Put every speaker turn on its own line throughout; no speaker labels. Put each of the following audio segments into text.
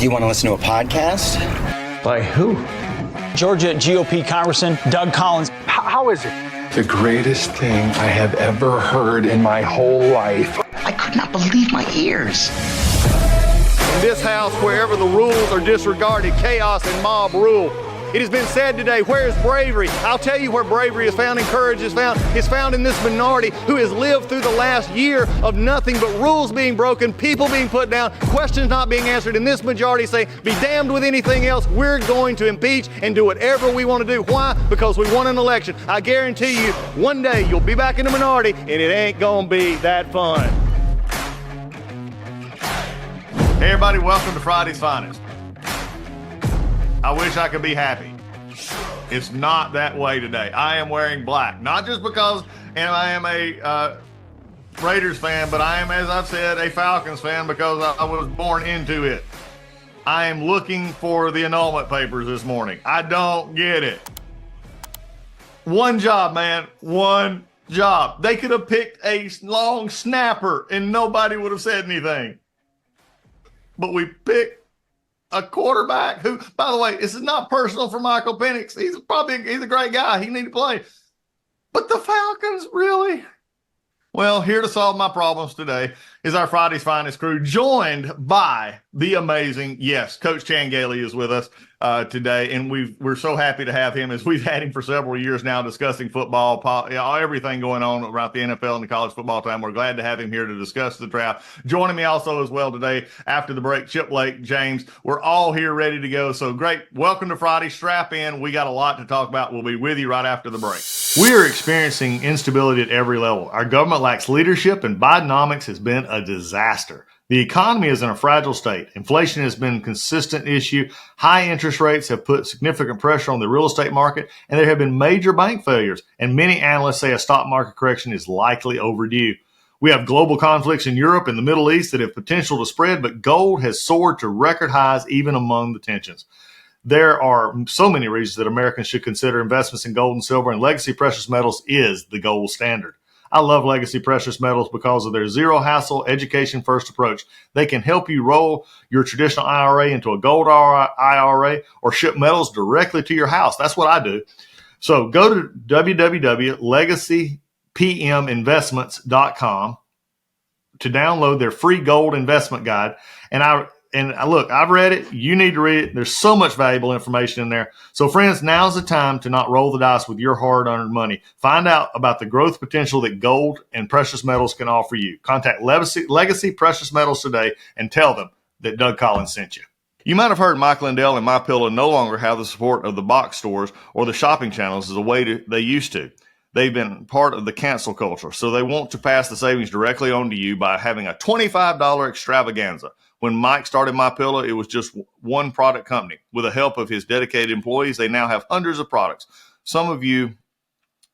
You want to listen to a podcast?
By who?
Georgia GOP Congressman Doug Collins.
How is it?
The greatest thing I have ever heard in my whole life.
I could not believe my ears.
In this house, wherever the rules are disregarded, chaos and mob rule. It has been said today, where is bravery? I'll tell you where bravery is found and courage is found. It's found in this minority who has lived through the last year of nothing but rules being broken, people being put down, questions not being answered. And this majority say, be damned with anything else. We're going to impeach and do whatever we want to do. Why? Because we won an election. I guarantee you, one day you'll be back in the minority and it ain't gonna be that fun.
Hey everybody, welcome to Friday's Finest. I wish I could be happy. It's not that way today. I am wearing black, not just because I am a Raiders fan, but I am, as I've said, a Falcons fan because I was born into it. I am looking for the annulment papers this morning. I don't get it. One job, man. One job. They could have picked a long snapper and nobody would have said anything. But we picked a quarterback who, by the way, this is not personal for Michael Penix. He's a great guy. He need to play. But the Falcons, really? Well, here to solve my problems today is our Friday's Finest crew, joined by the amazing, yes, Coach Chan Gailey is with us today, and we're so happy to have him as we've had him for several years now discussing football, everything going on around the NFL and the college football time. We're glad to have him here to discuss the draft. Joining me also as well today after the break, Chip Lake, James. We're all here ready to go. So great. Welcome to Friday. Strap in. We got a lot to talk about. We'll be with you right after the break. We are experiencing instability at every level. Our government lacks leadership, and Bidenomics has been a disaster. The economy is in a fragile state. Inflation has been a consistent issue. High interest rates have put significant pressure on the real estate market, and there have been major bank failures. And many analysts say a stock market correction is likely overdue. We have global conflicts in Europe and the Middle East that have potential to spread, but gold has soared to record highs even among the tensions. There are so many reasons that Americans should consider investments in gold and silver, and Legacy Precious Metals is the gold standard. I love Legacy Precious Metals because of their zero-hassle, education-first approach. They can help you roll your traditional IRA into a gold IRA or ship metals directly to your house. That's what I do. So go to www.legacypminvestments.com to download their free gold investment guide. And look, I've read it. You need to read it. There's so much valuable information in there. So, friends, now's the time to not roll the dice with your hard-earned money. Find out about the growth potential that gold and precious metals can offer you. Contact Legacy Precious Metals today and tell them that Doug Collins sent you. You might have heard Mike Lindell and MyPillow no longer have the support of the box stores or the shopping channels as the way they used to. They've been part of the cancel culture, so they want to pass the savings directly on to you by having a $25 extravaganza. When Mike started MyPillow, it was just one product company. With the help of his dedicated employees, they now have hundreds of products. Some of you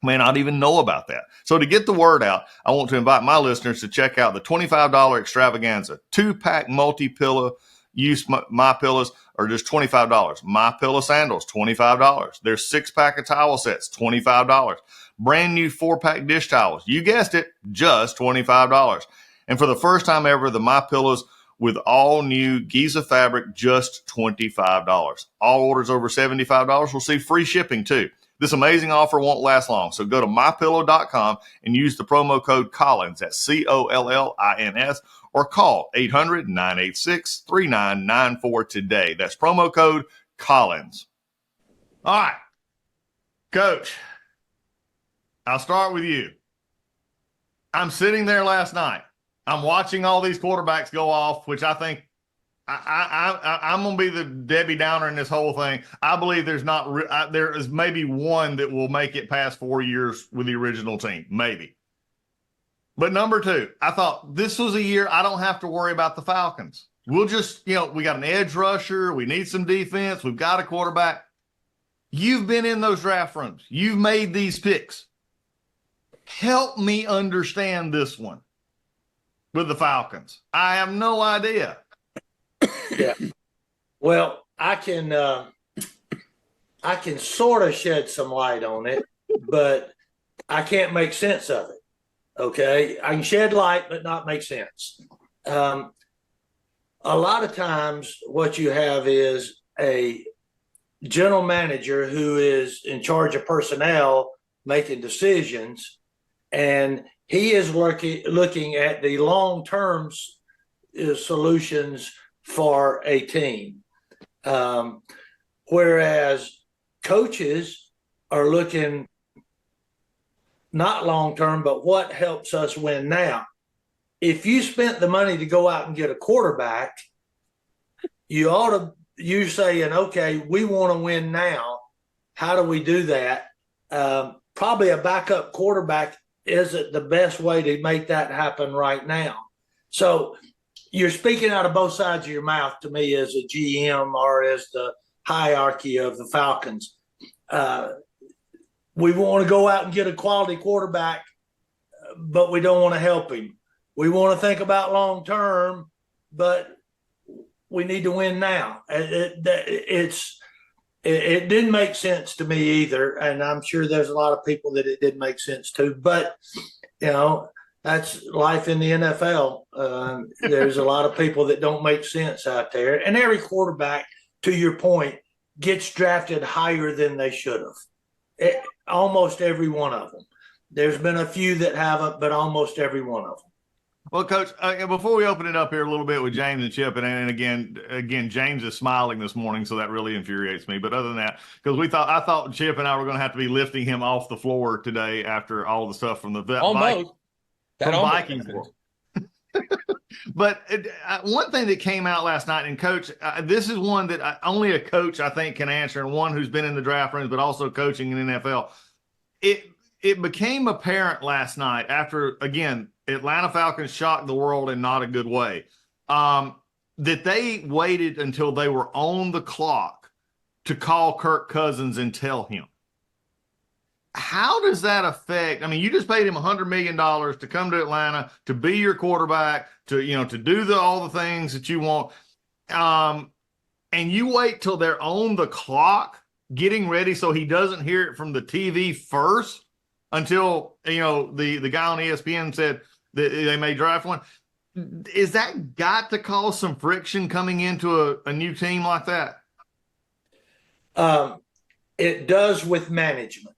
may not even know about that. So to get the word out, I want to invite my listeners to check out the $25 extravaganza. 2-pack multi-pillow use MyPillows are just $25. MyPillow sandals, $25. There's 6-pack of towel sets, $25. Brand new 4-pack dish towels. You guessed it, just $25. And for the first time ever, the MyPillows with all new Giza fabric, just $25. All orders over $75 will see free shipping too. This amazing offer won't last long, so go to mypillow.com and use the promo code Collins, that's COLLINS, or call 800-986-3994 today. That's promo code Collins. All right, Coach, I'll start with you. I'm sitting there last night. I'm watching all these quarterbacks go off, which I think I'm going to be the Debbie Downer in this whole thing. I believe there is maybe one that will make it past 4 years with the original team, maybe. But number two, I thought this was a year I don't have to worry about the Falcons. We'll just, we got an edge rusher. We need some defense. We've got a quarterback. You've been in those draft rooms. You've made these picks. Help me understand this one with the Falcons. I have no idea.
Yeah. Well, I can sort of shed some light on it, but I can't make sense of it. Okay. I can shed light, but not make sense. a lot of times what you have is a general manager who is in charge of personnel making decisions, and he is looking at the long-term solutions for a team. Whereas coaches are looking not long-term, but what helps us win now. If you spent the money to go out and get a quarterback, you're saying, okay, we want to win now. How do we do that? Probably a backup quarterback isn't the best way to make that happen right now. So you're speaking out of both sides of your mouth to me as a GM or as the hierarchy of the Falcons. We want to go out and get a quality quarterback, but we don't want to help him. We want to think about long term, but we need to win now. It didn't make sense to me either, and I'm sure there's a lot of people that it didn't make sense to. But that's life in the NFL. There's a lot of people that don't make sense out there, and every quarterback, to your point, gets drafted higher than they should have. Almost every one of them. There's been a few that haven't, but almost every one of them.
Well, Coach, before we open it up here a little bit with James and Chip, and again, James is smiling this morning, so that really infuriates me. But other than that, because I thought Chip and I were going to have to be lifting him off the floor today after all the stuff from the Vikings. But one thing that came out last night, and Coach, this is one that only a coach I think can answer, and one who's been in the draft rooms, but also coaching in the NFL. It became apparent last night after, again, Atlanta Falcons shocked the world in not a good way, that they waited until they were on the clock to call Kirk Cousins and tell him. How does that affect? I mean, you just paid him $100 million to come to Atlanta, to be your quarterback, to do all the things that you want. And you wait till they're on the clock getting ready so he doesn't hear it from the TV first until, the guy on ESPN said that they may draft one. Is that got to cause some friction coming into a new team like that?
It does with management.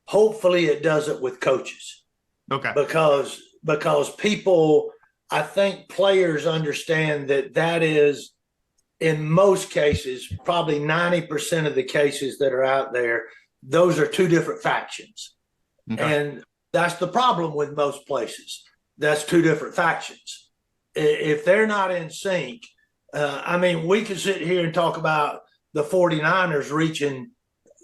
Hopefully it does it with coaches.
Okay.
Because people, I think players understand that is, in most cases, probably 90% of the cases that are out there, those are two different factions. Okay. And that's the problem with most places. That's two different factions. If they're not in sync, we could sit here and talk about the 49ers reaching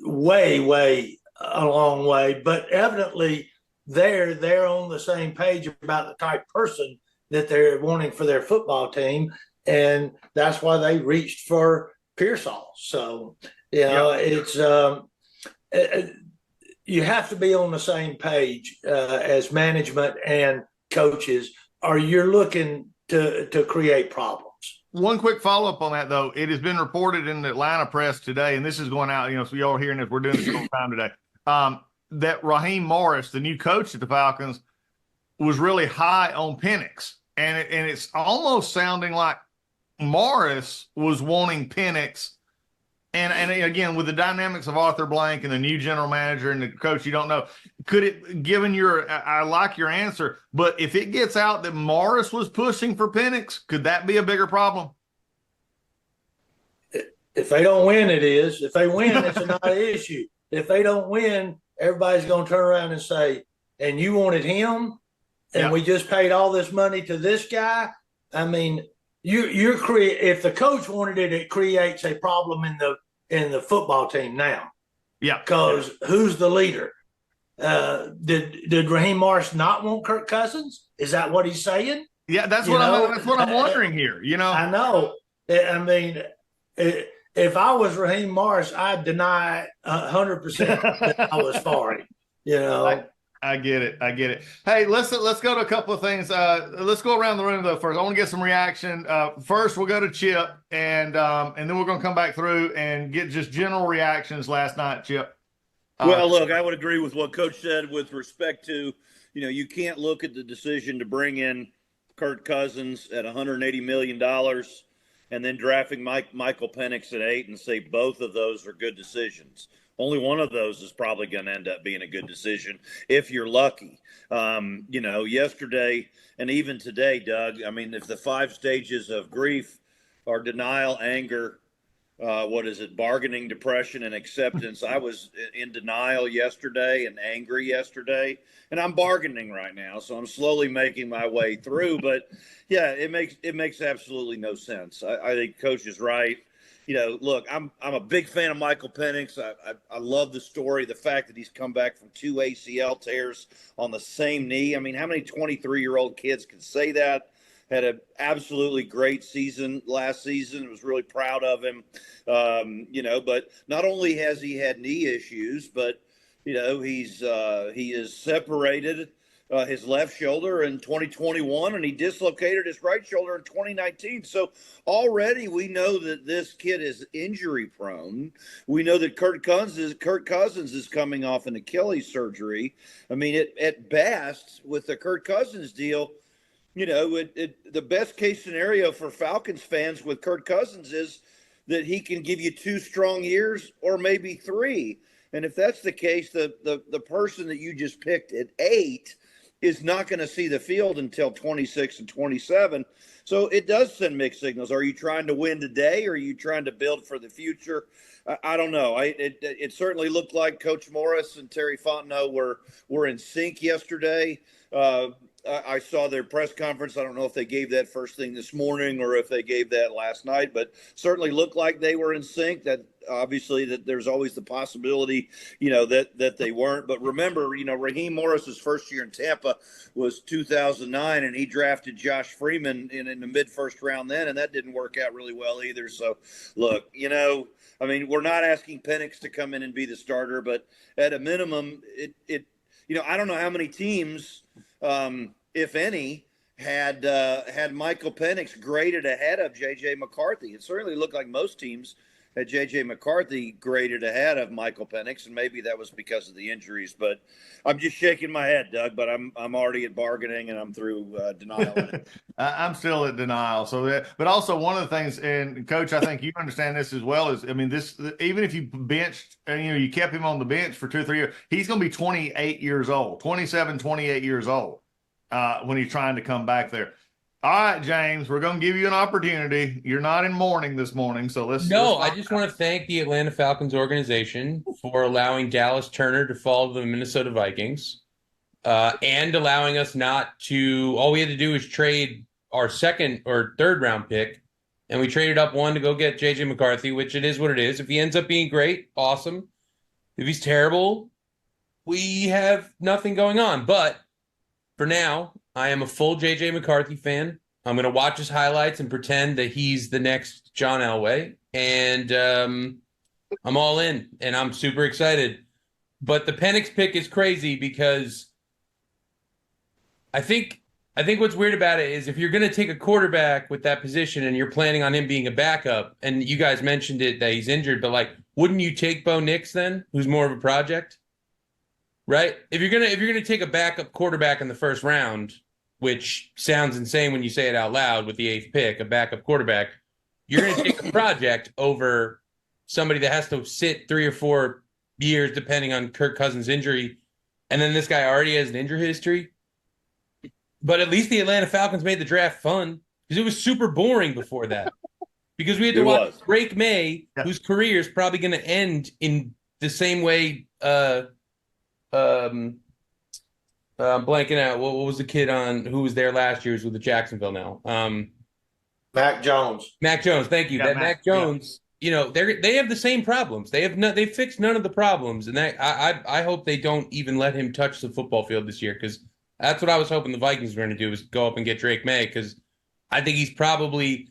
way a long way, but evidently they're on the same page about the type of person that they're wanting for their football team, and that's why they reached for Pearsall. So it's you have to be on the same page as management and coaches, or you're looking to create problems.
One quick follow-up on that, though. It has been reported in the Atlanta press today, and this is going out, so y'all are hearing this. We're doing this all the time today. That Raheem Morris, the new coach at the Falcons, was really high on Penix. And it's almost sounding like Morris was wanting Penix. And again, with the dynamics of Arthur Blank and the new general manager and the coach, you don't know. Could it, given I like your answer, but if it gets out that Morris was pushing for Penix, could that be a bigger problem?
If they don't win, it is. If they win, it's not an issue. If they don't win, everybody's going to turn around and say, and you wanted him, and we just paid all this money to this guy. I mean, if the coach wanted it, it creates a problem in the football team now. Yeah. Because who's the leader? Did Raheem Morris not want Kirk Cousins? Is that what he's saying?
Yeah, that's what I'm wondering here.
I know. I mean, if I was Raheem Morris, I'd deny 100% that I was for him.
I get it. Hey, let's go to a couple of things. Let's go around the room though first. I want to get some reaction. First, we'll go to Chip, and then we're going to come back through and get just general reactions last night, Chip.
Well, look, I would agree with what Coach said with respect to, you can't look at the decision to bring in Kirk Cousins at $180 million and then drafting Michael Penix at 8 and say both of those are good decisions. Only one of those is probably going to end up being a good decision if you're lucky. Yesterday and even today, Doug, I mean, if the 5 stages of grief are denial, anger, bargaining, depression, and acceptance. I was in denial yesterday and angry yesterday, and I'm bargaining right now. So I'm slowly making my way through. But yeah, it makes absolutely no sense. I think Coach is right. Look, I'm a big fan of Michael Penix. I love the story, the fact that he's come back from 2 ACL tears on the same knee. I mean, how many 23-year-old kids can say that? Had an absolutely great season last season. Was really proud of him. But not only has he had knee issues, but he is separated his left shoulder in 2021, and he dislocated his right shoulder in 2019. So already we know that this kid is injury prone. We know that Kirk Cousins is coming off an Achilles surgery. I mean, at best with the Kirk Cousins deal, the best case scenario for Falcons fans with Kirk Cousins is that he can give you 2 strong years or maybe 3. And if that's the case, the person that you just picked at 8 is not going to see the field until 26 and 27. So it does send mixed signals. Are you trying to win today, or are you trying to build for the future? I don't know. It certainly looked like Coach Morris and Terry Fontenot were in sync yesterday. I saw their press conference. I don't know if they gave that first thing this morning or if they gave that last night, but certainly looked like they were in sync. That obviously that there's always the possibility, that they weren't. But remember, Raheem Morris's first year in Tampa was 2009, and he drafted Josh Freeman in the mid-first round then, and that didn't work out really well either. So, look, we're not asking Penix to come in and be the starter, but at a minimum, I don't know how many teams, if any, had Michael Penix graded ahead of J.J. McCarthy. It certainly looked like most teams had J.J. McCarthy graded ahead of Michael Penix, and maybe that was because of the injuries. But I'm just shaking my head, Doug. But I'm already at bargaining, and I'm through denial.
I'm still at denial. But also one of the things, and Coach, I think you understand this as well, is this even if you benched and you kept him on the bench for 2 or 3 years, he's going to be 28 years old, 27, 28 years old when he's trying to come back there. All right, James, we're going to give you an opportunity. You're not in mourning this morning, so let's.
I just want to thank the Atlanta Falcons organization for allowing Dallas Turner to fall to the Minnesota Vikings, and allowing us not to. All we had to do was trade our 2nd or 3rd round pick, and we traded up 1 to go get J.J. McCarthy, which it is what it is. If he ends up being great, awesome. If he's terrible, we have nothing going on. But for now, I am a full J.J. McCarthy fan. I'm going to watch his highlights and pretend that he's the next John Elway. And I'm all in, and I'm super excited. But the Penix pick is crazy because I think what's weird about it is if you're going to take a quarterback with that position and you're planning on him being a backup, and you guys mentioned it that he's injured, but wouldn't you take Bo Nix then, who's more of a project? Right? If you're gonna take a backup quarterback in the 1st round, which sounds insane when you say it out loud with the 8th pick, a backup quarterback, you're going to take a project over somebody that has to sit 3 or 4 years depending on Kirk Cousins' injury, and then this guy already has an injury history. But at least the Atlanta Falcons made the draft fun because it was super boring before that. Because we had to watch Drake May, whose career is probably going to end in the same way. I'm blanking out. What was the kid who was there last year? With the Jacksonville now?
Mac Jones.
Mac Jones. Thank you. Mac Jones. They have the same problems. They fixed none of the problems, and I hope they don't even let him touch the football field this year, because that's what I was hoping the Vikings were going to do, is go up and get Drake May, because I think he's probably,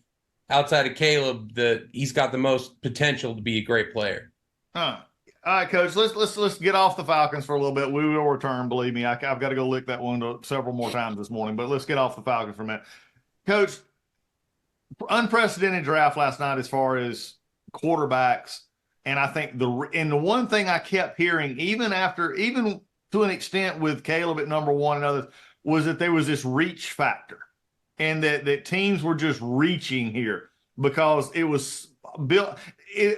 outside of Caleb, he's got the most potential to be a great player.
Huh. All right, Coach, let's get off the Falcons for a little bit. We will return, believe me. I've got to go lick that window several more times this morning, but let's get off the Falcons for a minute. Coach, unprecedented draft last night as far as quarterbacks, and I think the one thing I kept hearing, even to an extent with Caleb at number 1 and others, was that there was this reach factor, and that teams were just reaching here. because it was built.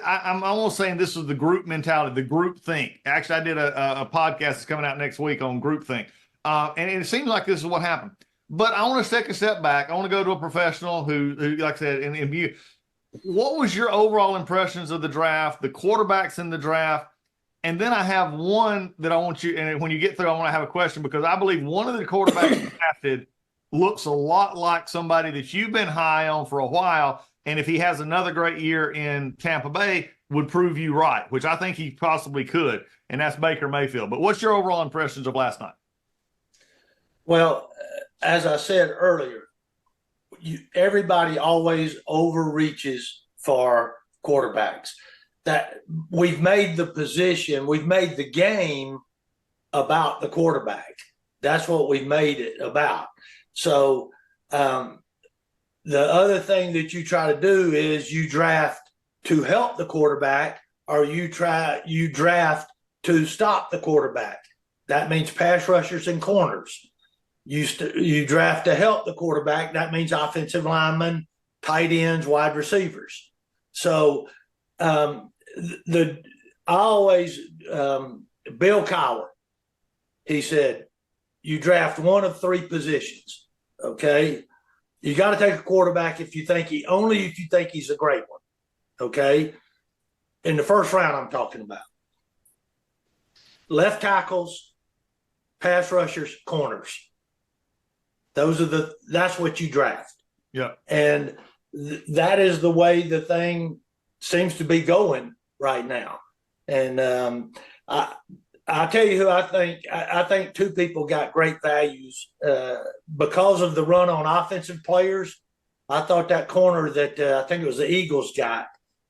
I'm almost saying this was the group mentality, the group think. Actually, I did a podcast that's coming out next week on group think. And it seems like this is what happened. But I want to take a step back. I want to go to a professional who like I said, in view. What was your overall impressions of the draft, the quarterbacks in the draft? And then I have one that I want you, and when you get through, I want to have a question, because I believe one of the quarterbacks drafted looks a lot like somebody that you've been high on for a while. And if he has another great year in Tampa Bay, would prove you right, which I think he possibly could. And that's Baker Mayfield. But what's your overall impressions of last night?
Well, as I said earlier, everybody always overreaches for quarterbacks. That we've made the game about the quarterback. That's what we've made it about. So the other thing that you try to do is you draft to help the quarterback, or you draft to stop the quarterback. That means pass rushers and corners. You draft to help the quarterback. That means offensive linemen, tight ends, wide receivers. So Bill Cowher, he said, you draft one of three positions. Okay. You got to take a quarterback if you think he's a great one. Okay. In the first round, I'm talking about left tackles, pass rushers, corners. That's what you draft.
Yeah.
And that is the way the thing seems to be going right now. And I'll tell you who I think. I think two people got great values because of the run on offensive players. I thought that corner that I think it was the Eagles got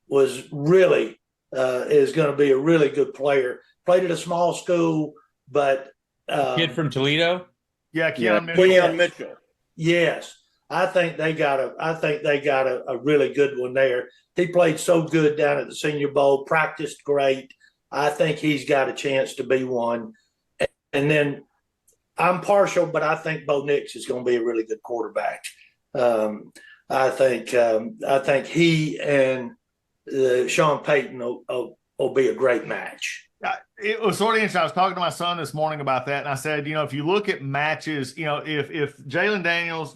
was really is going to be a really good player. Played at a small school, but
kid from Toledo.
Yeah,
Keon Mitchell.
Yes, I think they got a really good one there. He played so good down at the Senior Bowl, practiced great. I think he's got a chance to be one. And then I'm partial, but I think Bo Nix is going to be a really good quarterback. I think he and Sean Payton will be a great match.
It was sort of interesting. I was talking to my son this morning about that, and I said, if you look at matches, if Jaden Daniels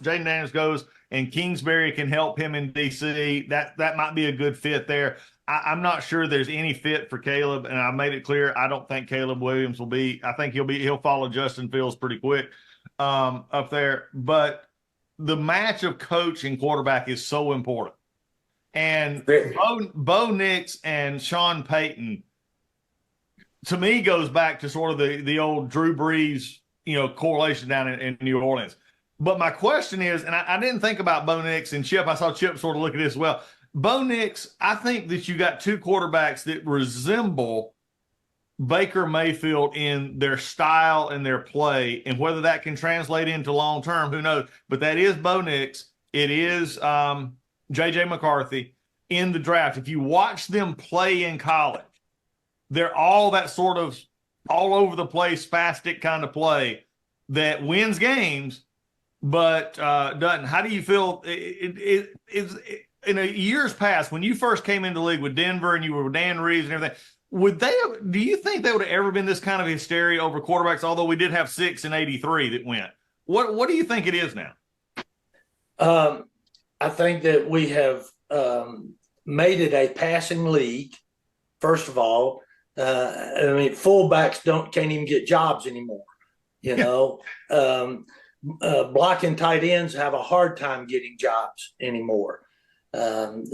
goes and Kingsbury can help him in DC, that might be a good fit there. I'm not sure there's any fit for Caleb, and I made it clear I don't think Caleb Williams will be. I think he'll follow Justin Fields pretty quick up there. But the match of coach and quarterback is so important. And Bo Nix and Sean Payton, to me, goes back to sort of the old Drew Brees, correlation down in New Orleans. But my question is, and I didn't think about Bo Nix and Chip. I saw Chip sort of look at this as well. Bo Nix, I think that you got two quarterbacks that resemble Baker Mayfield in their style and their play, and whether that can translate into long term, who knows? But that is Bo Nix. It is J.J. McCarthy in the draft. If you watch them play in college, they're all that sort of all over the place, spastic kind of play that wins games, but doesn't. How do you feel? In years past, when you first came into the league with Denver and you were with Dan Reeves and everything, do you think there would have ever been this kind of hysteria over quarterbacks? Although we did have 6 in '83 that went. What do you think it is now?
I think that we have made it a passing league. First of all, fullbacks can't even get jobs anymore. Blocking tight ends have a hard time getting jobs anymore.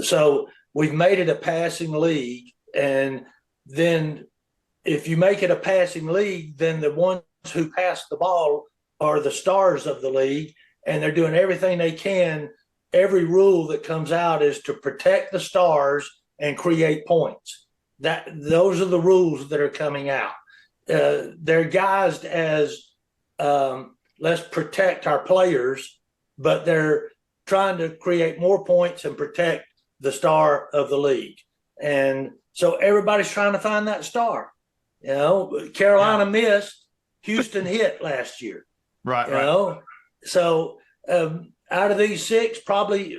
So we've made it a passing league, and then if you make it a passing league, then the ones who pass the ball are the stars of the league, and they're doing everything they can. Every rule that comes out is to protect the stars and create points. Those are the rules that are coming out. They're guised as let's protect our players, but they're trying to create more points and protect the star of the league. And so everybody's trying to find that star. Carolina missed, Houston hit last year.
Right.
So out of these 6, probably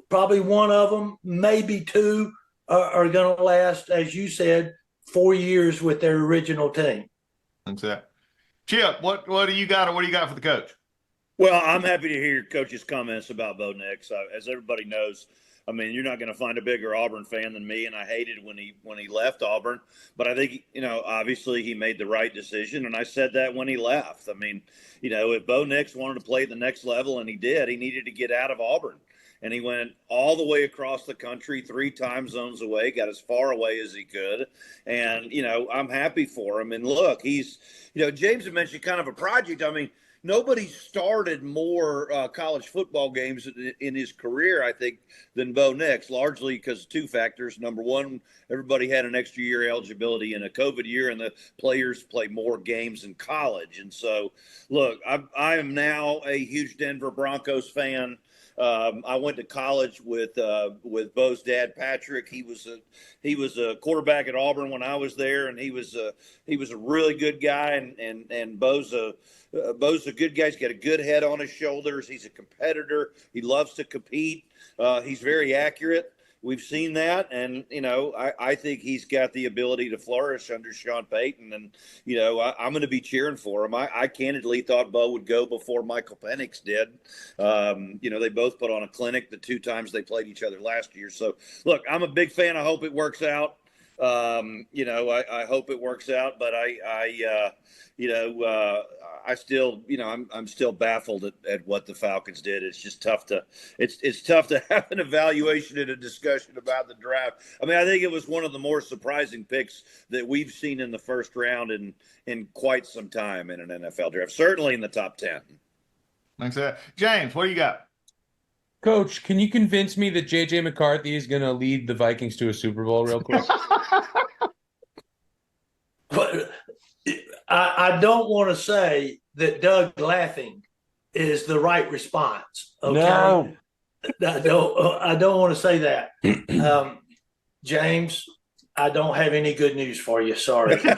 probably one of them, maybe two, are going to last, as you said, 4 years with their original team.
That's it. Chip, what do you got, or what do you got for the coach?
Well, I'm happy to hear Coach's comments about Bo Nix. As everybody knows, I mean, you're not going to find a bigger Auburn fan than me, and I hated when he left Auburn. But I think, obviously he made the right decision, and I said that when he left. I mean, if Bo Nix wanted to play at the next level, and he did, he needed to get out of Auburn. And he went all the way across the country, 3 time zones away, got as far away as he could. And, I'm happy for him. And look, he's, James had mentioned kind of a project. I mean, nobody started more college football games in his career, I think, than Bo Nix, largely because of 2 factors. Number one, everybody had an extra year eligibility in a COVID year, and the players play more games in college. And so, look, I am now a huge Denver Broncos fan. I went to college with Bo's dad, Patrick. He was a quarterback at Auburn when I was there, and he was a really good guy. And Bo's a good guy. He's got a good head on his shoulders. He's a competitor. He loves to compete. He's very accurate. We've seen that, and I think he's got the ability to flourish under Sean Payton, and I'm going to be cheering for him. I candidly thought Bo would go before Michael Penix did. They both put on a clinic the 2 times they played each other last year. So, look, I'm a big fan. I hope it works out. I hope it works out, but I still, I'm still baffled at what the Falcons did. It's just tough to, it's tough to have an evaluation and a discussion about the draft. I mean, I think it was one of the more surprising picks that we've seen in the first round in quite some time in an NFL draft, certainly in the top 10.
Thanks. James, what do you got?
Coach, can you convince me that J.J. McCarthy is going to lead the Vikings to a Super Bowl real quick?
But I don't want to say that Doug laughing is the right response. Okay?
No.
I don't want to say that. James, I don't have any good news for you. Sorry.
Coach,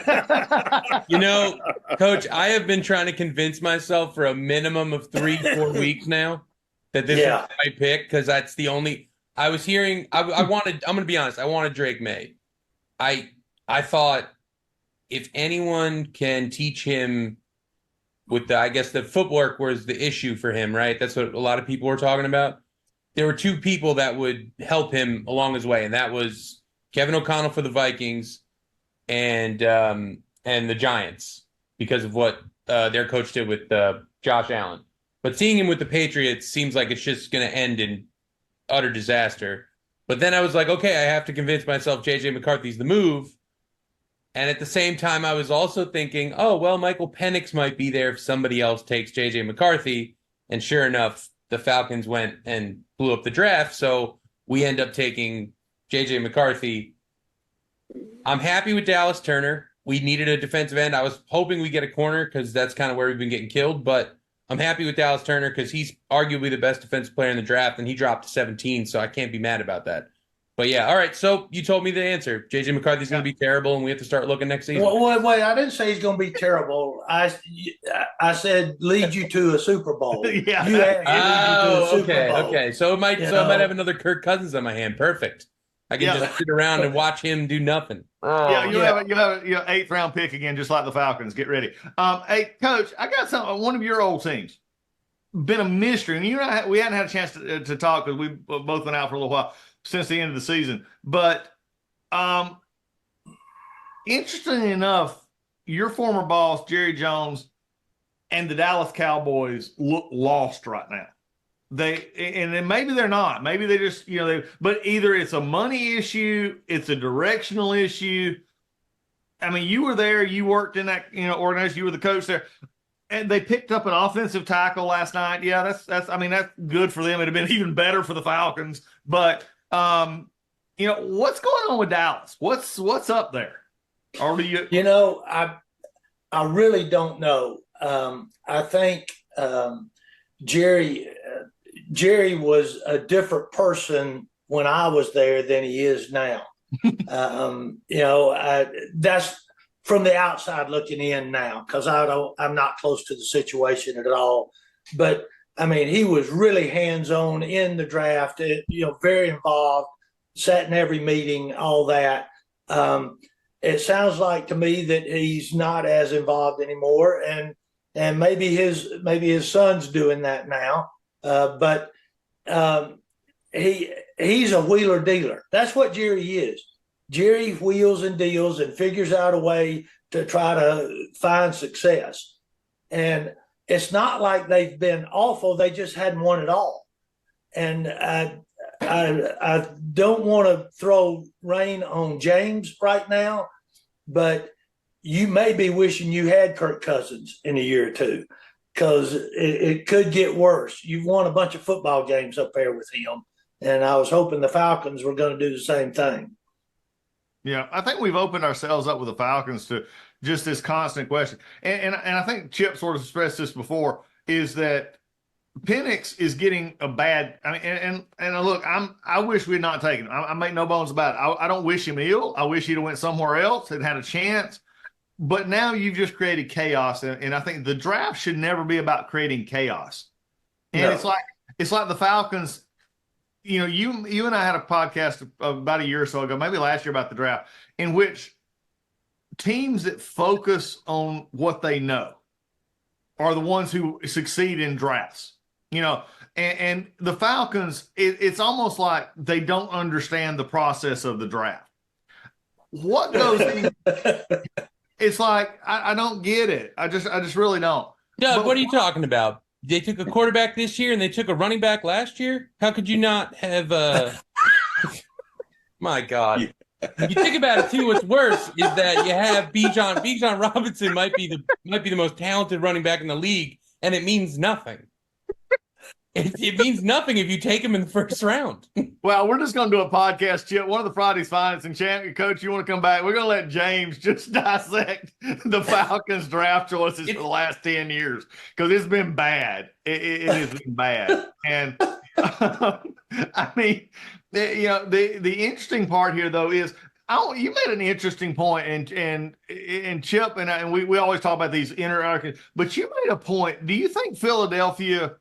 I have been trying to convince myself for a minimum of 3-4 weeks now that this is my pick, because that's the only I was hearing. I wanted. I'm going to be honest. I wanted Drake May. I thought if anyone can teach him with the footwork was the issue for him, right? That's what a lot of people were talking about. There were 2 people that would help him along his way, and that was Kevin O'Connell for the Vikings and the Giants, because of what their coach did with Josh Allen. But seeing him with the Patriots seems like it's just going to end in utter disaster. But then I was like, okay, I have to convince myself J.J. McCarthy's the move. And at the same time, I was also thinking, oh, well, Michael Penix might be there if somebody else takes J.J. McCarthy. And sure enough, the Falcons went and blew up the draft. So we end up taking J.J. McCarthy. I'm happy with Dallas Turner. We needed a defensive end. I was hoping we get a corner because that's kind of where we've been getting killed. But I'm happy with Dallas Turner because he's arguably the best defensive player in the draft, and he dropped to 17, so I can't be mad about that. But yeah, all right, so you told me the answer. J.J. McCarthy's going to be terrible, and we have to start looking next season.
Wait, I didn't say he's going to be terrible. I said lead you to a Super Bowl.
Yeah.
You asked lead you to a Super Bowl.
Okay. So I might have another Kirk Cousins on my hand. Perfect. I can just sit around and watch him do nothing.
You'll have your 8th round pick again, just like the Falcons. Get ready. Hey, Coach, I got something. One of your old teams. Been a mystery, and we hadn't had a chance to talk because we both been out for a little while since the end of the season. But interestingly enough, your former boss Jerry Jones and the Dallas Cowboys look lost right now. And maybe they're not. Maybe they just but either it's a money issue, it's a directional issue. I mean, you were there, you worked in that organization, you were the coach there. And they picked up an offensive tackle last night. Yeah, that's good for them. It'd have been even better for the Falcons. But what's going on with Dallas? What's up there? Or do you?
I really don't know. I think Jerry was a different person when I was there than he is now. That's from the outside looking in now, because I'm not close to the situation at all. But I mean, he was really hands-on in the draft, very involved, sat in every meeting, all that. It sounds like to me that he's not as involved anymore, and maybe his son's doing that now. But he's a wheeler dealer. That's what Jerry is. Jerry wheels and deals and figures out a way to try to find success. And it's not like they've been awful. They just hadn't won it all. And I don't want to throw rain on James right now, but you may be wishing you had Kirk Cousins in a year or two, because it could get worse. You've won a bunch of football games up there with him, and I was hoping the Falcons were going to do the same thing.
Yeah, I think we've opened ourselves up with the Falcons to just this constant question. And I think Chip sort of expressed this before, is that Penix is getting a bad – I mean, and look, I wish we had not taken him. I make no bones about it. I don't wish him ill. I wish he'd have went somewhere else and had a chance. But now you've just created chaos, and I think the draft should never be about creating chaos. And no. It's like the Falcons – you and I had a podcast about a year or so ago, maybe last year, about the draft, in which teams that focus on what they know are the ones who succeed in drafts. And the Falcons, it's almost like they don't understand the process of the draft. What goes in? It's like I don't get it. I just really don't.
Doug, what are you talking about? They took a quarterback this year and they took a running back last year. How could you not have my God. You think about it too, what's worse is that you have Bijan Robinson might be the most talented running back in the league, and it means nothing. It means nothing if you take him in the first round.
Well, we're just going to do a podcast, Chip. One of the Friday's Finest. And Coach, you want to come back? We're going to let James just dissect the Falcons draft choices for the last 10 years, because it's been bad. It has been bad. And I mean, the interesting part here, though, is you made an interesting point, and Chip and we always talk about these interactions, but you made a point. Do you think Philadelphia?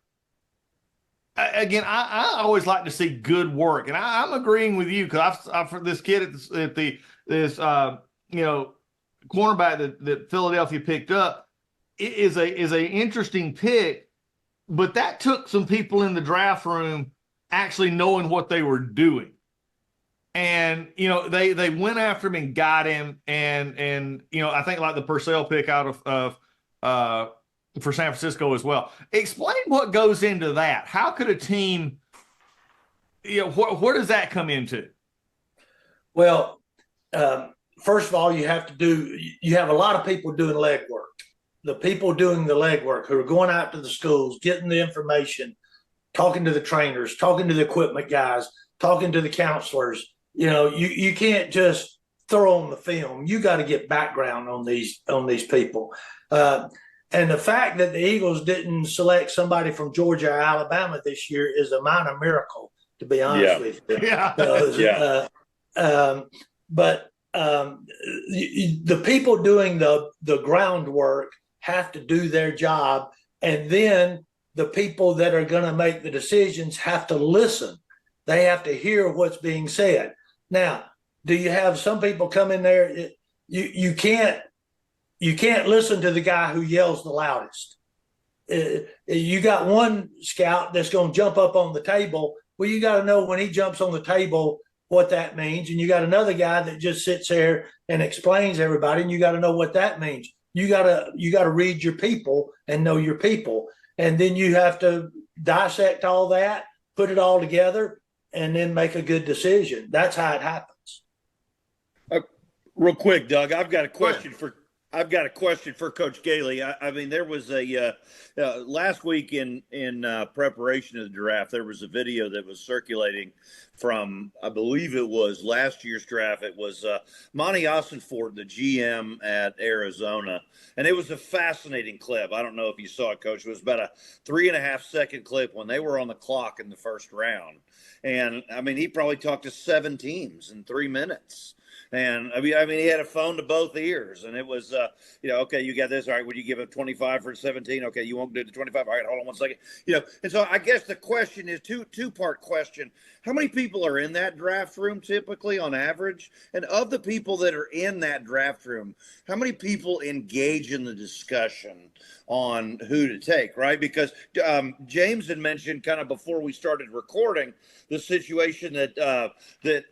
Again, I always like to see good work, and I'm agreeing with you, because I've this kid at this cornerback that Philadelphia picked up is a interesting pick, but that took some people in the draft room actually knowing what they were doing, and they went after him and got him, and I think like the Purcell pick out of for San Francisco as well. Explain what goes into that. How could a team, where does that come into?
Well, first of all, you have a lot of people doing legwork. The people doing the legwork who are going out to the schools, getting the information, talking to the trainers, talking to the equipment guys, talking to the counselors. You can't just throw on the film. You got to get background on these people. And the fact that the Eagles didn't select somebody from Georgia or Alabama this year is a minor miracle, to be honest with you.
Yeah.
But the people doing the groundwork have to do their job, and then the people that are going to make the decisions have to listen. They have to hear what's being said. Now, do you have some people come in there? You can't listen to the guy who yells the loudest. You got one scout that's going to jump up on the table. Well, you got to know when he jumps on the table what that means. And you got another guy that just sits there and explains everybody, and you got to know what that means. You got to read your people and know your people. And then you have to dissect all that, put it all together, and then make a good decision. That's how it happens.
Real quick, Doug, I've got a question for Coach Gailey. I mean, there was a last week in preparation of the draft, there was a video that was circulating from, I believe it was last year's draft. It was Monty Ossenfort, the GM at Arizona, and it was a fascinating clip. I don't know if you saw it, Coach. It was about a 3.5-second clip when they were on the clock in the first round. And, I mean, he probably talked to 7 teams in 3 minutes. And I mean, he had a phone to both ears, and it was, okay, you got this. All right, would you give a 25 for 17? Okay, you won't do the 25. All right, hold on 1 second. And so I guess the question is two-part question. How many people are in that draft room typically on average? And of the people that are in that draft room, how many people engage in the discussion on who to take, right? Because James had mentioned kind of before we started recording the situation that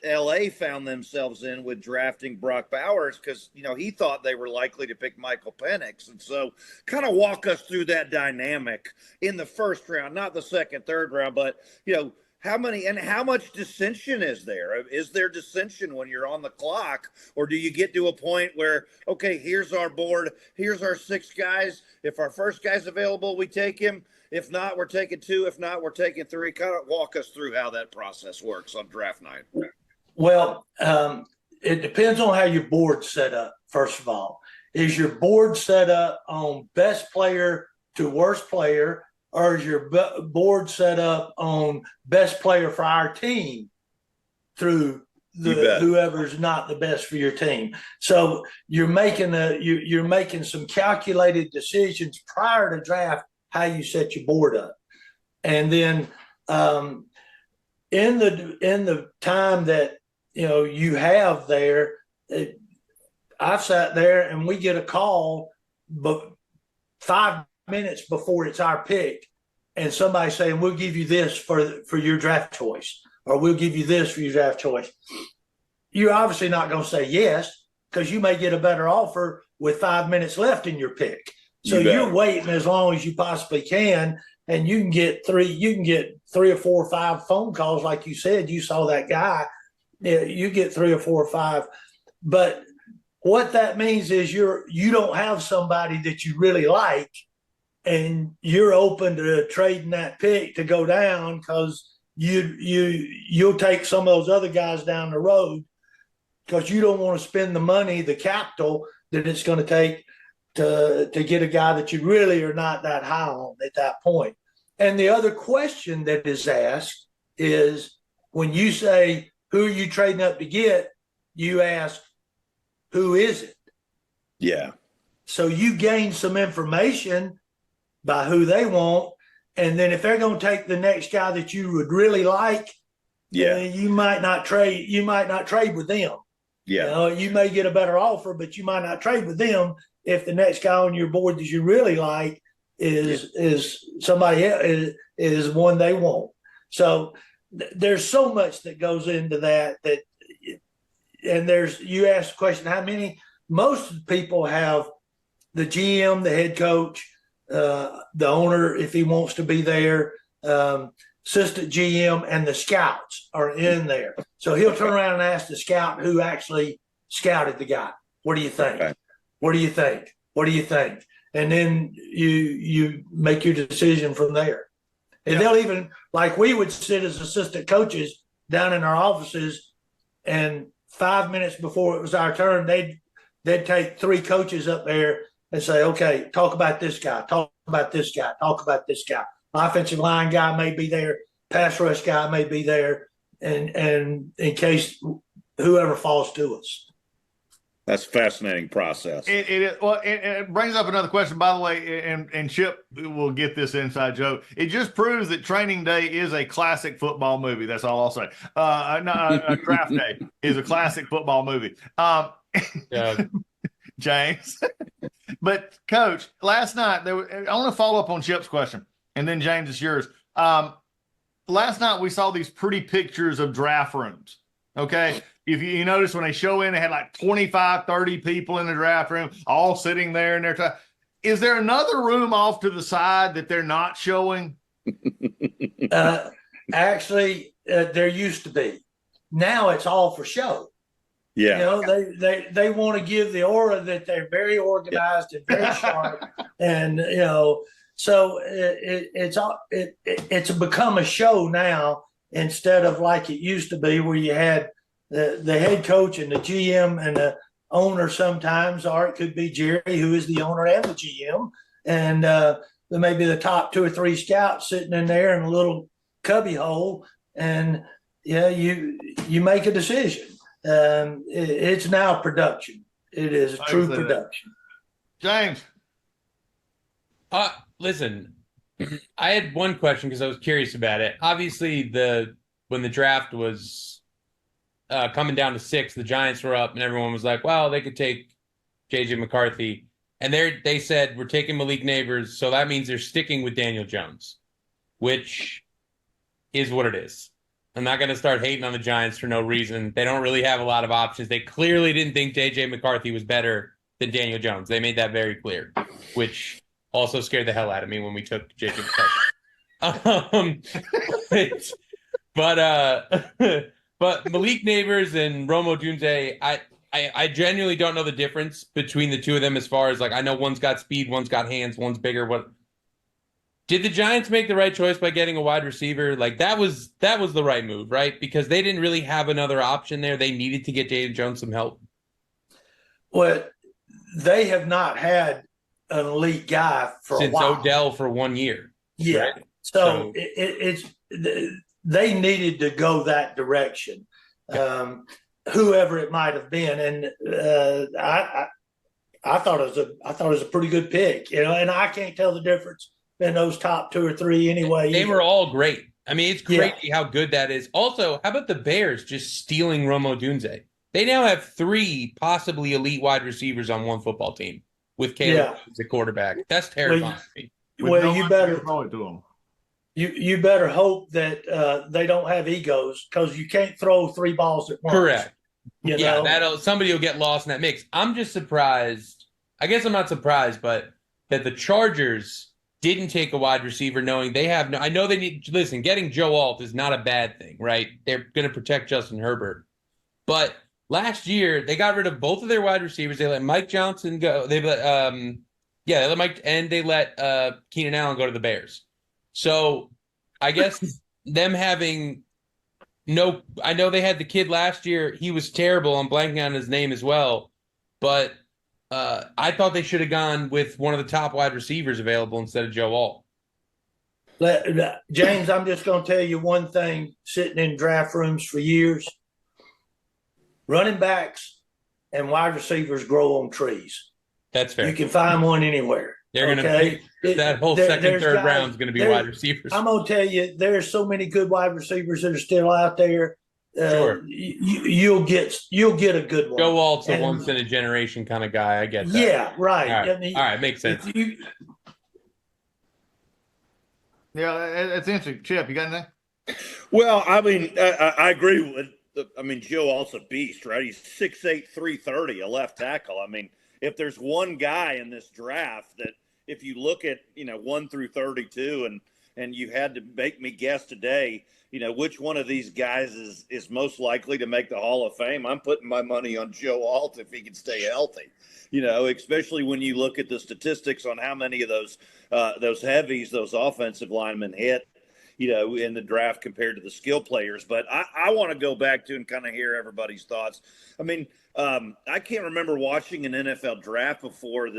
LA found themselves in with drafting Brock Bowers because, he thought they were likely to pick Michael Penix. And so kind of walk us through that dynamic in the first round, not the second, third round, but, how much dissension is there? Is there dissension when you're on the clock, or do you get to a point where, okay, here's our board, here's our 6 guys. If our first guy's available, we take him. If not, we're taking 2. If not, we're taking 3. Kind of walk us through how that process works on draft night.
Well, it depends on how your board's set up, first of all. Is your board set up on best player to worst player, or is your board set up on best player for our team through whoever's not the best for your team? So you're making some calculated decisions prior to draft how you set your board up, and then in the time that you have there, I've sat there and we get a call, but 5 minutes before it's our pick, and somebody saying, we'll give you this for your draft choice, or we'll give you this for your draft choice. You're obviously not going to say yes, because you may get a better offer with 5 minutes left in your pick. So you're waiting as long as you possibly can, and you can get 3 or 4 or 5 phone calls. Like you said, you saw that guy, you get 3 or 4 or 5, but what that means is you don't have somebody that you really like, and you're open to trading that pick to go down because you'll take some of those other guys down the road because you don't want to spend the money, the capital that it's going to take to get a guy that you really are not that high on at that point. And the other question that is asked is, when you say, who are you trading up to get, you ask, who is it?
Yeah.
So you gain some information by who they want, and then if they're going to take the next guy that you would really like, you might not trade. You might not trade with them.
Yeah,
you may get a better offer, but you might not trade with them if the next guy on your board that you really like is somebody else, is one they want. So there's so much that goes into that. And you asked the question, how many? Most people have the GM, the head coach, the owner, if he wants to be there, assistant GM, and the scouts are in there. So he'll turn around and ask the scout who actually scouted the guy, what do you think? Okay. What do you think? What do you think? And then you make your decision from there. And they'll even, like we would sit as assistant coaches down in our offices, and 5 minutes before it was our turn, they'd take 3 coaches up there and say, okay, talk about this guy, talk about this guy, talk about this guy. Offensive line guy may be there, pass rush guy may be there, and in case whoever falls to us.
That's a fascinating process.
It brings up another question, by the way, and Chip will get this inside joke. It just proves that Training Day is a classic football movie. That's all I'll say. Draft Day is a classic football movie. James. But, Coach, last night, I want to follow up on Chip's question, and then, James, it's yours. Last night, we saw these pretty pictures of draft rooms, okay? If you notice, when they show in, they had like 25, 30 people in the draft room, all sitting there in their time. Is there another room off to the side that they're not showing?
Actually, there used to be. Now it's all for show.
Yeah.
They want to give the aura that they're very organized and very sharp, and so it's become a show now, instead of like it used to be, where you had the head coach and the GM and the owner sometimes, or it could be Jerry, who is the owner and the GM, and there may be the top 2 or 3 scouts sitting in there in a little cubby hole, and you make a decision. It's now production. It is a true production.
James.
Listen, I had one question because I was curious about it. Obviously, when the draft was coming down to 6, the Giants were up, and everyone was like, "Well, they could take J.J. McCarthy," and they said we're taking Malik Neighbors, so that means they're sticking with Daniel Jones, which is what it is. I'm not going to start hating on the Giants for no reason. They don't really have a lot of options. They clearly didn't think J.J. McCarthy was better than Daniel Jones. They made that very clear, which also scared the hell out of me when we took J.J. McCarthy. But Malik Neighbors and Rome Odunze, I genuinely don't know the difference between the two of them as far as, like, I know one's got speed, one's got hands, one's bigger. Did the Giants make the right choice by getting a wide receiver? Like, that was the right move, right? Because they didn't really have another option there. They needed to get Daniel Jones some help.
Well, they have not had an elite guy
since
a while.
Odell for 1 year.
Yeah.
Right?
So they needed to go that direction, whoever it might have been. And I thought it was a pretty good pick, and I can't tell the difference in those top 2 or 3 anyway.
They were all great. I mean, it's crazy how good that is. Also, how about the Bears just stealing Rome Odunze? They now have 3 possibly elite wide receivers on one football team with Caleb as a quarterback. That's terrifying to me.
Well, you better
throw it to them.
You better hope that they don't have egos, because you can't throw 3 balls at once.
Correct.
You know?
Somebody will get lost in that mix. I'm just surprised. I guess I'm not surprised, but that the Chargers didn't take a wide receiver knowing they have I know they need, listen, getting Joe Alt is not a bad thing, right? They're going to protect Justin Herbert. But last year, they got rid of both of their wide receivers. They let Mike Johnson go. They let Mike, and they let Keenan Allen go to the Bears. So I guess them having I know they had the kid last year. He was terrible. I'm blanking on his name as well. But I thought they should have gone with one of the top wide receivers available instead of Joe Alt.
James, I'm just going to tell you one thing, sitting in draft rooms for years. Running backs and wide receivers grow on trees.
That's fair.
You can find one anywhere.
They're going to pick that whole third round is going to be wide receivers.
I'm going to tell you, there's so many good wide receivers that are still out there.
Sure.
You'll get a good one.
Joe Alt's a once in a generation kind of guy. I get that.
Yeah, right.
All right, makes sense.
It's interesting. Chip, you got anything?
Well, I mean, I agree with. I mean, Joe Alt's a beast, right? He's 6'8", 330, a left tackle. I mean, if there's one guy in this draft that, if you look at 1 through 32, and you had to make me guess today, which one of these guys is most likely to make the Hall of Fame, I'm putting my money on Joe Alt if he can stay healthy. Especially when you look at the statistics on how many of those heavies, those offensive linemen hit, in the draft compared to the skill players. But I want to go back to and kind of hear everybody's thoughts. I mean, I can't remember watching an NFL draft before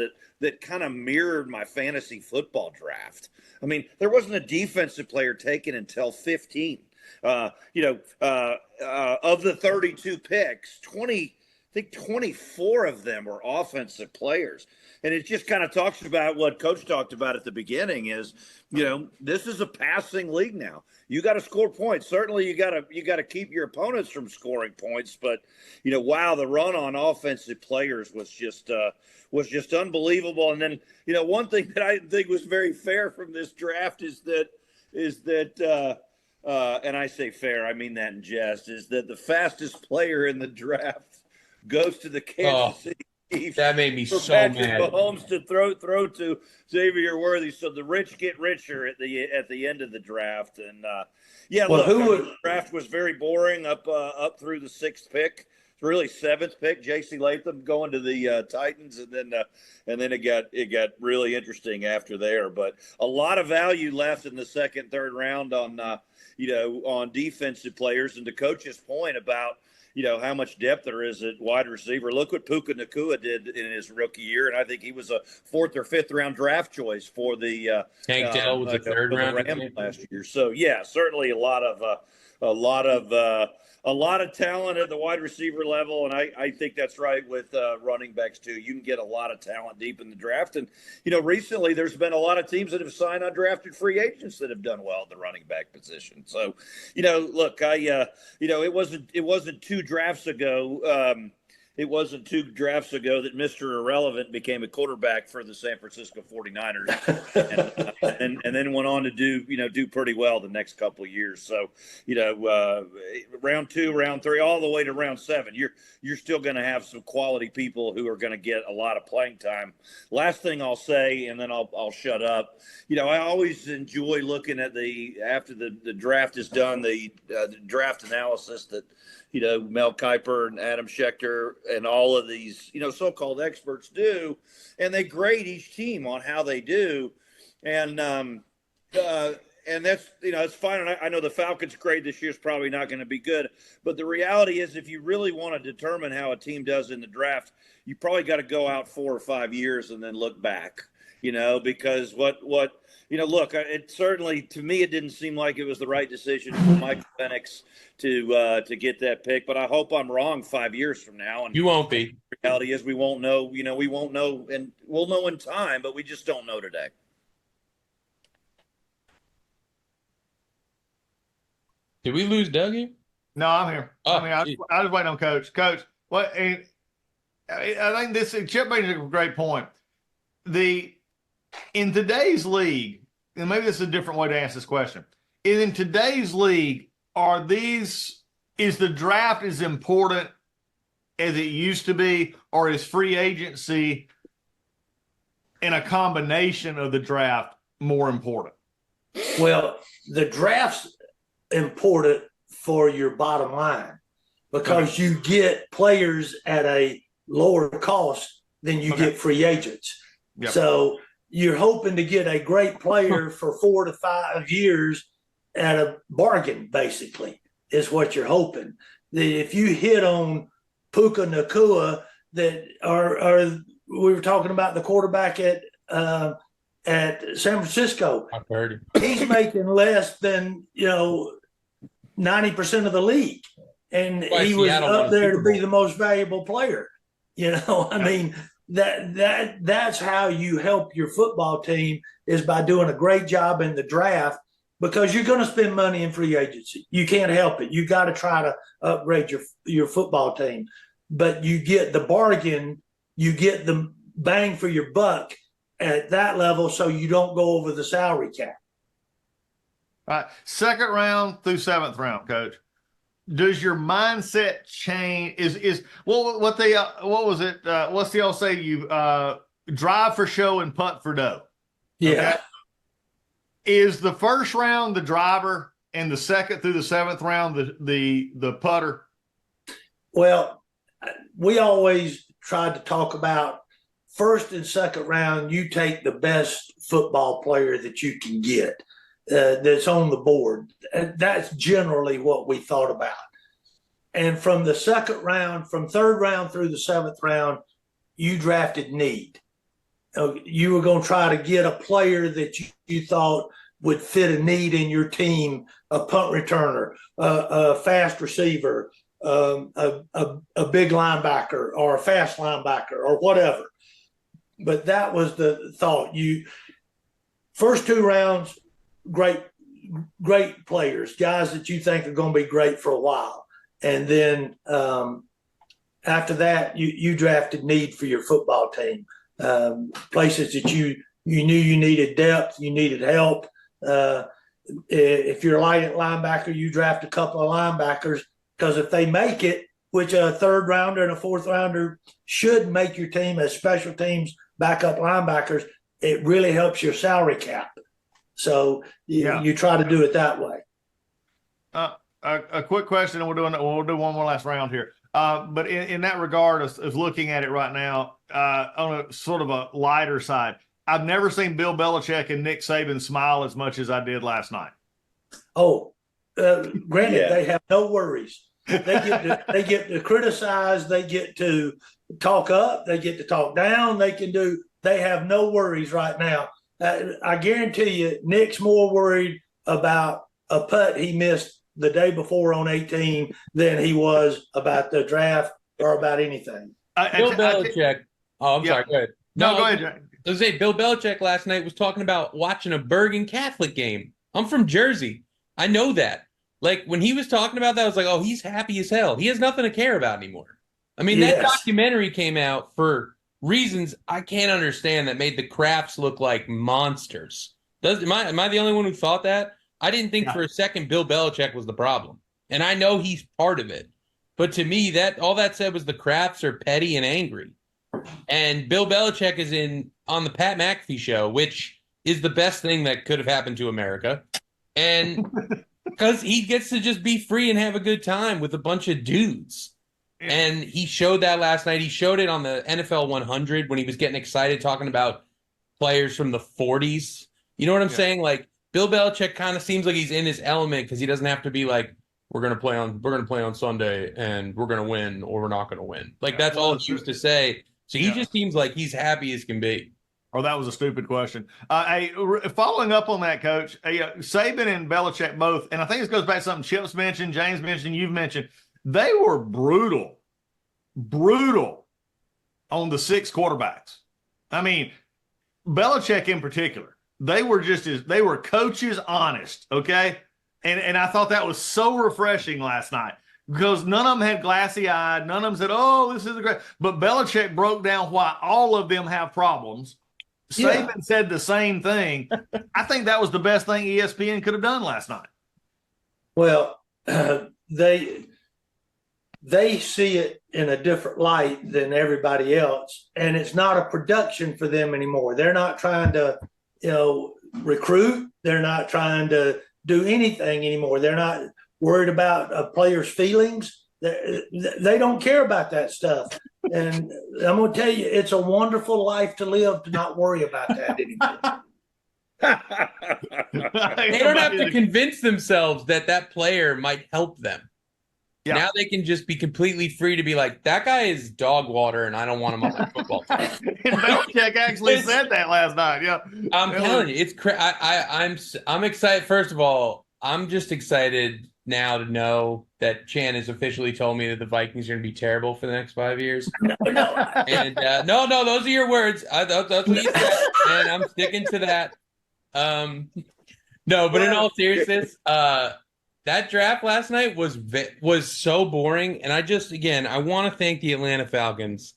that kind of mirrored my fantasy football draft. I mean, there wasn't a defensive player taken until 15. Of the 32 picks, 24 of them were offensive players. And it just kind of talks about what Coach talked about at the beginning is, this is a passing league now. You got to score points. Certainly you got to keep your opponents from scoring points. But, wow, the run on offensive players was just unbelievable. And then, one thing that I think was very fair from this draft is that and I say fair, I mean that in jest, is that the fastest player in the draft goes to the Kansas City Chiefs.
That made me so
Patrick
mad.
Mahomes to throw to Xavier Worthy, so the rich get richer at the end of the draft. And the draft was very boring up through the 6th pick. Really 7th pick, J.C. Latham going to the Titans, and then it got really interesting after there. But a lot of value left in the 2nd, 3rd round on defensive players. And to Coach's point about how much depth there is at wide receiver. Look what Puka Nacua did in his rookie year, and I think he was a 4th or 5th round draft choice for the
Tank Dell was a 3rd round
Rams last year. So yeah, certainly a lot of a lot of talent at the wide receiver level, and I think that's right with running backs too. You can get a lot of talent deep in the draft, and recently there's been a lot of teams that have signed undrafted free agents that have done well at the running back position. So, look, it wasn't two drafts ago. It wasn't two drafts ago that Mr. Irrelevant became a quarterback for the San Francisco 49ers and then went on to do pretty well the next couple of years. So, round 2, round 3, all the way to round 7, you're still going to have some quality people who are going to get a lot of playing time. Last thing I'll say, and then I'll shut up. I always enjoy looking at after the draft is done, the draft analysis that Mel Kiper and Adam Schechter and all of these, so-called experts do, and they grade each team on how they do. And that's, it's fine. And I know the Falcons' grade this year is probably not going to be good, but the reality is if you really want to determine how a team does in the draft, you probably got to go out 4 or 5 years and then look back, because look, it certainly, to me, it didn't seem like it was the right decision for Michael Penix to get that pick, but I hope I'm wrong 5 years from now. And
you won't be.
The reality is we won't know, we won't know, and we'll know in time, but we just don't know today.
Did we lose Dougie?
No, I'm here.
Oh,
I was waiting on Coach. Coach, what? I think Chip made a great point. In today's league, and maybe this is a different way to ask this question. In today's league, is the draft as important as it used to be, or is free agency and a combination of the draft more important?
Well, the draft's important for your bottom line because you get players at a lower cost than you get free agents.
Yep.
So you're hoping to get a great player for 4 to 5 years at a bargain, basically, is what you're hoping. That if you hit on Puka Nacua, we were talking about the quarterback at San Francisco.
I've heard him.
He's making less than 90% of the league, and he was up there to be the most valuable player. I mean, that's how you help your football team is by doing a great job in the draft, because you're going to spend money in free agency. You can't help it. You got to try to upgrade your football team, but you get the bargain, you get the bang for your buck at that level, so you don't go over the salary cap.
All right, 2nd round through 7th round, Coach. Does your mindset change? What's the old say? You drive for show and putt for dough.
Yeah.
Okay? Is the 1st round the driver and the 2nd through the 7th round the putter?
Well, we always tried to talk about 1st and 2nd round. You take the best football player that you can get. That's on the board. That's generally what we thought about. And from the 2nd round, from 3rd round through the 7th round, you drafted need. You were going to try to get a player that you thought would fit a need in your team, a punt returner, a fast receiver, a big linebacker, or a fast linebacker, or whatever. But that was the thought. First 2 rounds, great players, guys that you think are going to be great for a while. And then after that, you drafted need for your football team, places that you knew you needed depth, you needed help. If you're a light linebacker, you draft a couple of linebackers, because if they make it, which a 3rd rounder and a 4th rounder should make your team as special teams backup linebackers, it really helps your salary cap. So you try to do it that way.
A quick question, and we'll do one more last round here. But in that regard, of looking at it right now, on a sort of a lighter side, I've never seen Bill Belichick and Nick Saban smile as much as I did last night.
Oh, granted, they have no worries. They get to criticize, they get to talk up, they get to talk down. They have no worries right now. I guarantee you, Nick's more worried about a putt he missed the day before on 18 than he was about the draft or about anything.
Bill Belichick. I'm sorry. Go ahead.
No, go ahead, Jay.
I was saying, Bill Belichick last night was talking about watching a Bergen Catholic game. I'm from Jersey. I know that. Like, when he was talking about that, I was like, oh, he's happy as hell. He has nothing to care about anymore. I mean, that documentary came out for reasons I can't understand that made the Crafts look like monsters. Am I the only one who thought that? I didn't think for a second Bill Belichick was the problem. And I know he's part of it. But to me, that all that said was the Crafts are petty and angry. And Bill Belichick is on the Pat McAfee show, which is the best thing that could have happened to America. And because he gets to just be free and have a good time with a bunch of dudes. And he showed that last night. He showed it on the NFL 100 when he was getting excited talking about players from the 40s. You know what I'm saying? Like, Bill Belichick kind of seems like he's in his element because he doesn't have to be like, we're gonna play on Sunday and we're gonna win or we're not gonna win. Like, that's all he used to say. So he just seems like he's happy as can be.
Oh, that was a stupid question. Following up on that, Coach, Saban and Belichick both, and I think this goes back to something Chip's mentioned, James mentioned, you've mentioned. They were brutal on the 6 quarterbacks. I mean, Belichick in particular, they were coaches honest, okay? And I thought that was so refreshing last night because none of them had glassy eyed. None of them said, oh, this is a great. But Belichick broke down why all of them have problems. Saban said the same thing. I think that was the best thing ESPN could have done last night.
Well, they see it in a different light than everybody else, and it's not a production for them anymore. They're not trying to, recruit. They're not trying to do anything anymore. They're not worried about a player's feelings. They don't care about that stuff. And I'm going to tell you, it's a wonderful life to live to not worry about that anymore.
They don't have to convince themselves that player might help them. Yeah. Now they can just be completely free to be like, that guy is dog water and I don't want him on my football team.
And Belichick actually said that last night. Yeah,
I'm telling you, it's I'm excited. First of all, I'm just excited now to know that Chan has officially told me that the Vikings are going to be terrible for the next 5 years. And no, those are your words. That's what you said, and I'm sticking to that. No, but in all seriousness, that draft last night was so boring, and I want to thank the Atlanta Falcons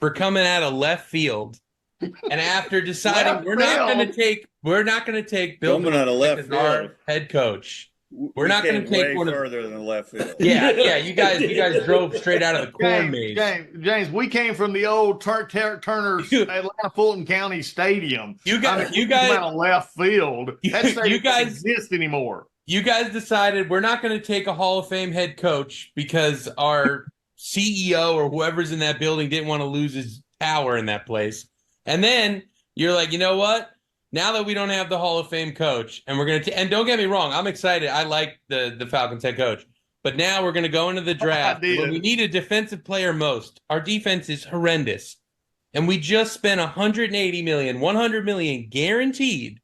for coming out of left field, and after deciding we're not going to take Bill Belichick as our head coach. We're not going to take one
further than the left field.
Yeah. You guys drove straight out of the corn maze.
James, we came from the old Turner's Atlanta Fulton County Stadium.
You guys
came out of left field. That stadium doesn't exist anymore.
You guys decided we're not going to take a Hall of Fame head coach because our CEO or whoever's in that building didn't want to lose his power in that place. And then you're like, you know what? Now that we don't have the Hall of Fame coach, and we're going to, and don't get me wrong, I'm excited. I like the Falcons head coach. But now we're going to go into the draft. When we need a defensive player most. Our defense is horrendous. And we just spent $180 million, $100 million guaranteed.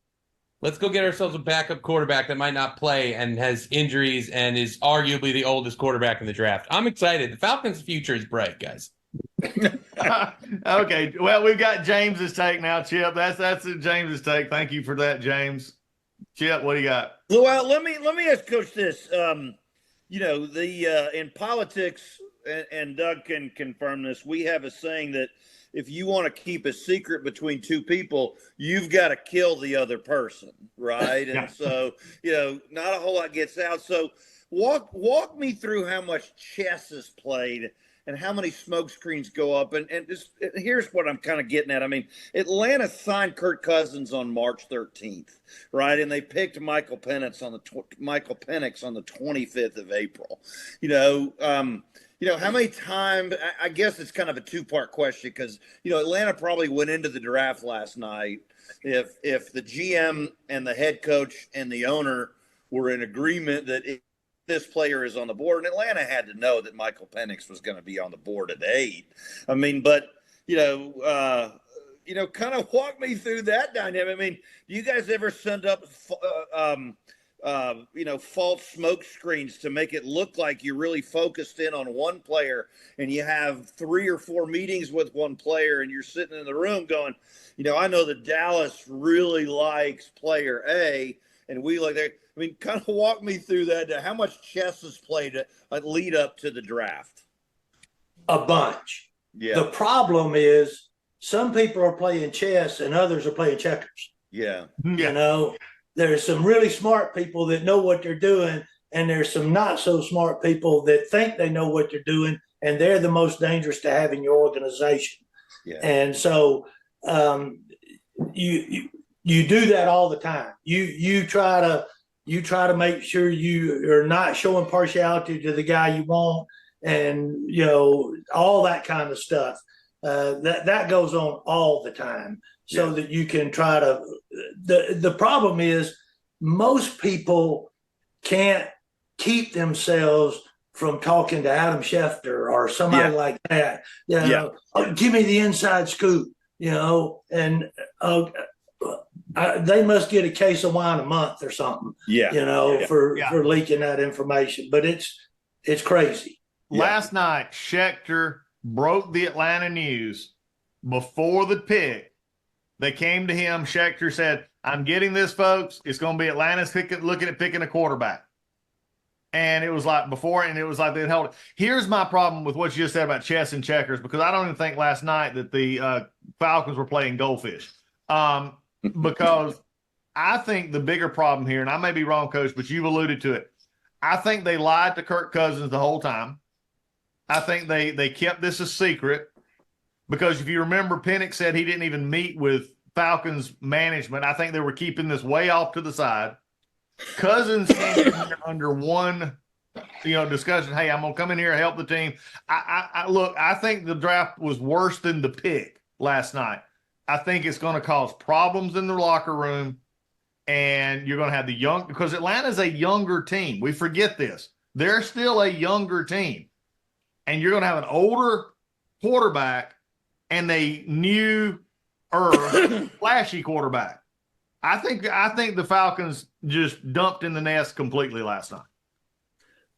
Let's go get ourselves a backup quarterback that might not play and has injuries and is arguably the oldest quarterback in the draft. I'm excited. The Falcons' future is bright, guys.
Okay. Well, we've got James's take now, Chip. That's James's take. Thank you for that, James. Chip, what do you got?
Well, let me ask Coach this. In politics, and Doug can confirm this, we have a saying that if you want to keep a secret between two people, you've got to kill the other person, right? And so, not a whole lot gets out. So walk me through how much chess is played and how many smoke screens go up. And here's what I'm kind of getting at. I mean, Atlanta signed Kirk Cousins on March 13th, right? And they picked Michael Penix on the 25th of April. How many times, I guess it's kind of a two-part question because, Atlanta probably went into the draft last night if the GM and the head coach and the owner were in agreement that this player is on the board. And Atlanta had to know that Michael Penix was going to be on the board at 8. I mean, but, kind of walk me through that dynamic. I mean, do you guys ever send up false smoke screens to make it look like you're really focused in on one player, and you have 3 or 4 meetings with one player, and you're sitting in the room going, I know that Dallas really likes player A, and we like that. I mean, kind of walk me through that. How much chess is played at lead up to the draft?
A bunch.
Yeah.
The problem is some people are playing chess and others are playing checkers.
Yeah.
There's some really smart people that know what they're doing, and there's some not so smart people that think they know what they're doing, and they're the most dangerous to have in your organization.
Yeah.
And so you do that all the time. You try to make sure you are not showing partiality to the guy you want, and all that kind of stuff. That goes on all the time. So that you can try to. The problem is most people can't keep themselves from talking to Adam Schefter or somebody like that. Oh, give me the inside scoop. And they must get a case of wine a month or something. For leaking that information. But it's crazy.
Last night, Schefter broke the Atlanta news before the pick. They came to him. Schefter said, I'm getting this, folks. It's going to be Atlanta's looking at picking a quarterback. And it was like before, and it was like they'd held it. Here's my problem with what you just said about chess and checkers, because I don't even think last night that the Falcons were playing goldfish. Because I think the bigger problem here, and I may be wrong, Coach, but you've alluded to it. I think they lied to Kirk Cousins the whole time. I think they kept this a secret. Because if you remember, Penix said he didn't even meet with Falcons management. I think they were keeping this way off to the side. Cousins came in here under one, discussion. Hey, I'm going to come in here and help the team. I think the draft was worse than the pick last night. I think it's going to cause problems in the locker room, and you're going to have because Atlanta's a younger team. We forget this. They're still a younger team, and you're going to have an older quarterback and a new flashy quarterback. I think the Falcons just dumped in the nest completely last night.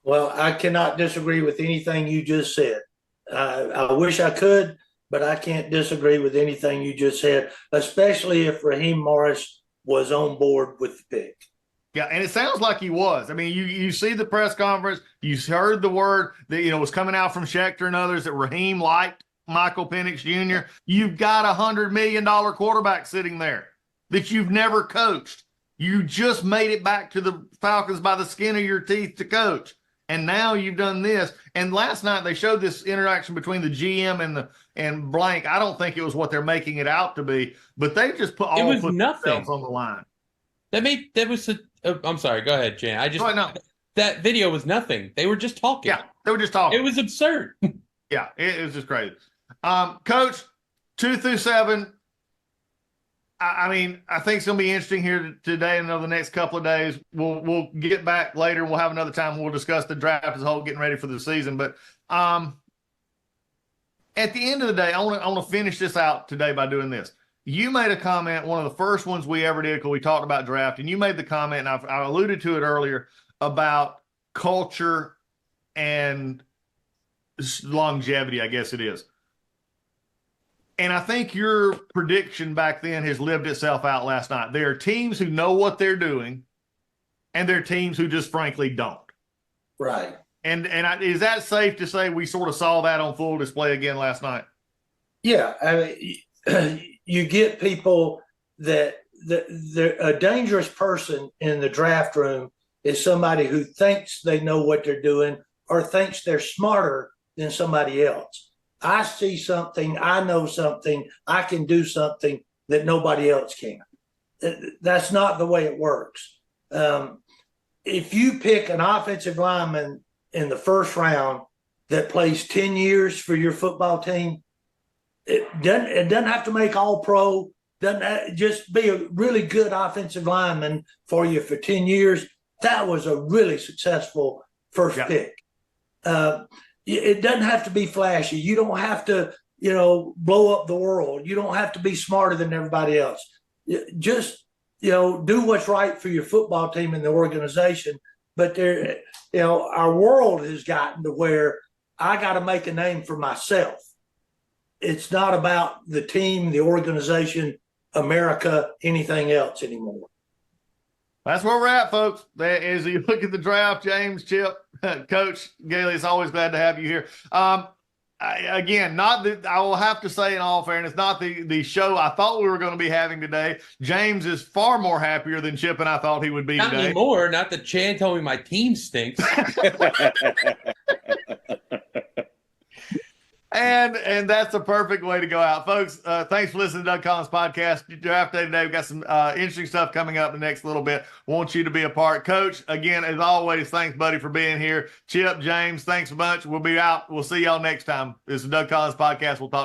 Well, I cannot disagree with anything you just said. I wish I could, but I can't disagree with anything you just said, especially if Raheem Morris was on board with the pick.
Yeah, and it sounds like he was. I mean, you see the press conference, you heard the word that was coming out from Schefter and others that Raheem liked Michael Penix Jr. You've got $100 million quarterback sitting there that you've never coached. You just made it back to the Falcons by the skin of your teeth to coach. And now you've done this. And last night they showed this interaction between the GM and blank. I don't think it was what they're making it out to be, but they just put themselves on the line.
I'm sorry. Go ahead, Chan. That video was nothing. They were just talking.
Yeah, they were just talking.
It was absurd.
Yeah, it was just crazy. Coach, 2 through 7. I think it's going to be interesting here today and over the next couple of days. We'll get back later. We'll have another time. We'll discuss the draft as a whole, getting ready for the season. But at the end of the day, I want to finish this out today by doing this. You made a comment, one of the first ones we ever did, because we talked about draft, and you made the comment, and I alluded to it earlier, about culture and longevity, I guess it is. And I think your prediction back then has lived itself out last night. There are teams who know what they're doing, and there are teams who just frankly don't.
Right.
And is that safe to say we sort of saw that on full display again last night?
Yeah. You get people that a dangerous person in the draft room is somebody who thinks they know what they're doing or thinks they're smarter than somebody else. I see something, I know something, I can do something that nobody else can. That's not the way it works. If you pick an offensive lineman in the first round that plays 10 years for your football team, it doesn't have to make all pro, doesn't just be a really good offensive lineman for you for 10 years. That was a really successful first pick. It doesn't have to be flashy. You don't have to, blow up the world. You don't have to be smarter than everybody else. Just do what's right for your football team and the organization. But our world has gotten to where I got to make a name for myself. It's not about the team, the organization, America, anything else anymore.
That's where we're at, folks. As you look at the draft, James, Chip, Coach Gailey, it's always glad to have you here. Again, I will have to say in all fairness, not the show I thought we were going to be having today. James is far more happier than Chip and I thought he would be
Not
today.
anymore. Not that Chan told me my team stinks.
And that's the perfect way to go out. Folks, thanks for listening to Doug Collins Podcast. Draft Day today. We've got some interesting stuff coming up in the next little bit. Want you to be a part. Coach, again, as always, thanks, buddy, for being here. Chip, James, thanks a bunch. We'll be out. We'll see y'all next time. This is Doug Collins Podcast. We'll talk